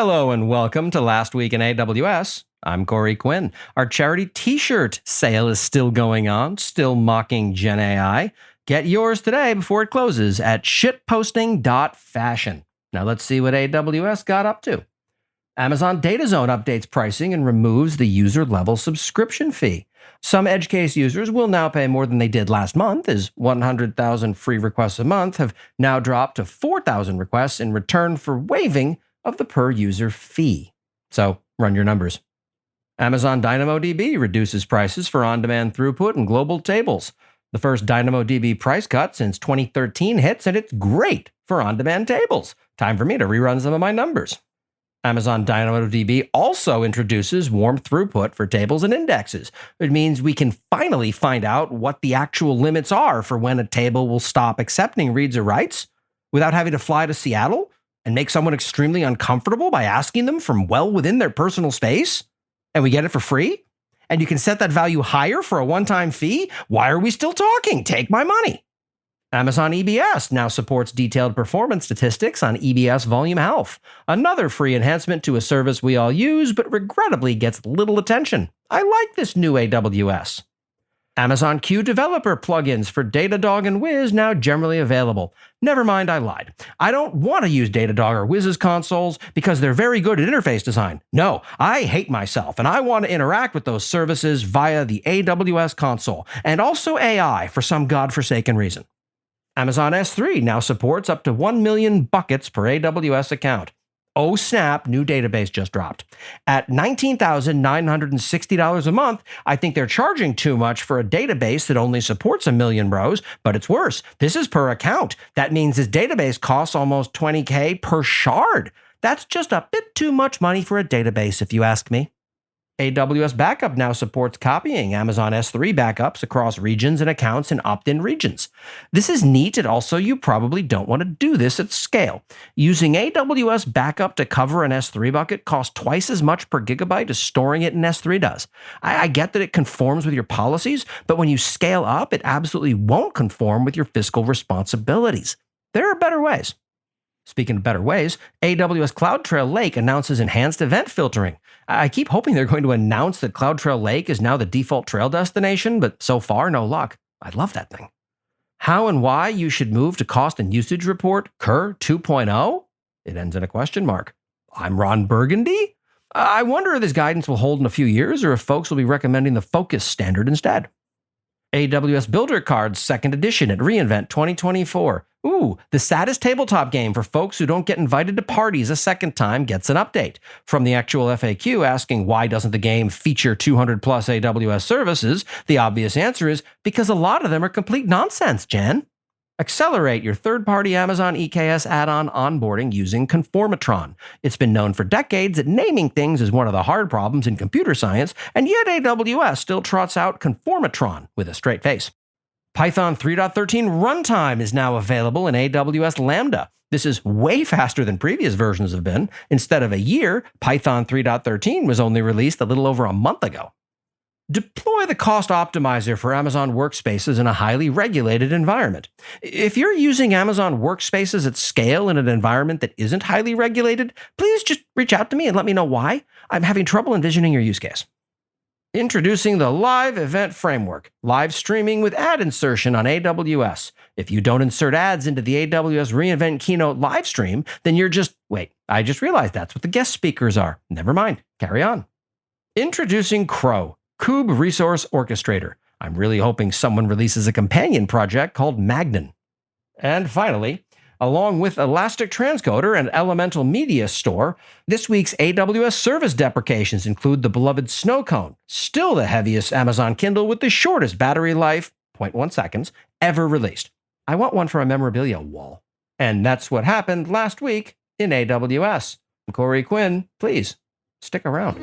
Hello and welcome to Last Week in AWS. I'm Corey Quinn. Our charity t-shirt sale is still going on, still mocking Gen AI. Get yours today before it closes at shitposting.fashion. Now let's see what AWS got up to. Amazon Data Zone updates pricing and removes the user-level subscription fee. Some edge case users will now pay more than they did last month, as 100,000 free requests a month have now dropped to 4,000 requests in return for waiving of the per-user fee. So, run your numbers. Amazon DynamoDB reduces prices for on-demand throughput and global tables. The first DynamoDB price cut since 2013 hits, and it's great for on-demand tables. Time for me to rerun some of my numbers. Amazon DynamoDB also introduces warm throughput for tables and indexes. It means we can finally find out what the actual limits are for when a table will stop accepting reads or writes without having to fly to Seattle and make someone extremely uncomfortable by asking them from well within their personal space. And we get it for free? And you can set that value higher for a one-time fee? Why are we still talking? Take my money. Amazon EBS now supports detailed performance statistics on EBS volume health, another free enhancement to a service we all use but regrettably gets little attention. I like this new AWS. Amazon Q developer plugins for Datadog and Wiz now generally available. Never mind, I lied. I don't want to use Datadog or Wiz's consoles because they're very good at interface design. No, I hate myself, and I want to interact with those services via the AWS console, and also AI for some godforsaken reason. Amazon S3 now supports up to 1 million buckets per AWS account. Oh snap, new database just dropped. At $19,960 a month, I think they're charging too much for a database that only supports 1 million rows, but it's worse. This is per account. That means this database costs almost $20K per shard. That's just a bit too much money for a database, if you ask me. AWS Backup now supports copying Amazon S3 backups across regions and accounts in opt-in regions. This is neat, and also you probably don't want to do this at scale. Using AWS Backup to cover an S3 bucket costs twice as much per gigabyte as storing it in S3 does. I get that it conforms with your policies, but when you scale up, it absolutely won't conform with your fiscal responsibilities. There are better ways. Speaking of better ways, AWS CloudTrail Lake announces enhanced event filtering. I keep hoping they're going to announce that CloudTrail Lake is now the default trail destination, but so far, no luck. I love that thing. How and why you should move to Cost and Usage Report CUR 2.0? It ends in a question mark. I'm Ron Burgundy? I wonder if this guidance will hold in a few years or if folks will be recommending the Focus standard instead. AWS Builder Cards 2nd Edition at reInvent 2024. Ooh, the saddest tabletop game for folks who don't get invited to parties a second time gets an update. From the actual FAQ asking why doesn't the game feature 200 plus AWS services, the obvious answer is because a lot of them are complete nonsense, Jen. Accelerate your third-party Amazon EKS add-on onboarding using Conformatron. It's been known for decades that naming things is one of the hard problems in computer science, and yet AWS still trots out Conformatron with a straight face. Python 3.13 runtime is now available in AWS Lambda. This is way faster than previous versions have been. Instead of a year, Python 3.13 was only released a little over a month ago. Deploy the cost optimizer for Amazon Workspaces in a highly regulated environment. If you're using Amazon Workspaces at scale in an environment that isn't highly regulated, please just reach out to me and let me know why. I'm having trouble envisioning your use case. Introducing the Live Event Framework, live streaming with ad insertion on AWS. If you don't insert ads into the AWS reInvent Keynote live stream, then you're wait, I just realized that's what the guest speakers are. Never mind, carry on. Introducing Crow, Kube Resource Orchestrator. I'm really hoping someone releases a companion project called Magnon. And finally, along with Elastic Transcoder and Elemental Media Store, this week's AWS service deprecations include the beloved Snowcone, still the heaviest Amazon Kindle with the shortest battery life, 0.1 seconds, ever released. I want one for a memorabilia wall. And that's what happened last week in AWS. I'm Corey Quinn. Please, stick around.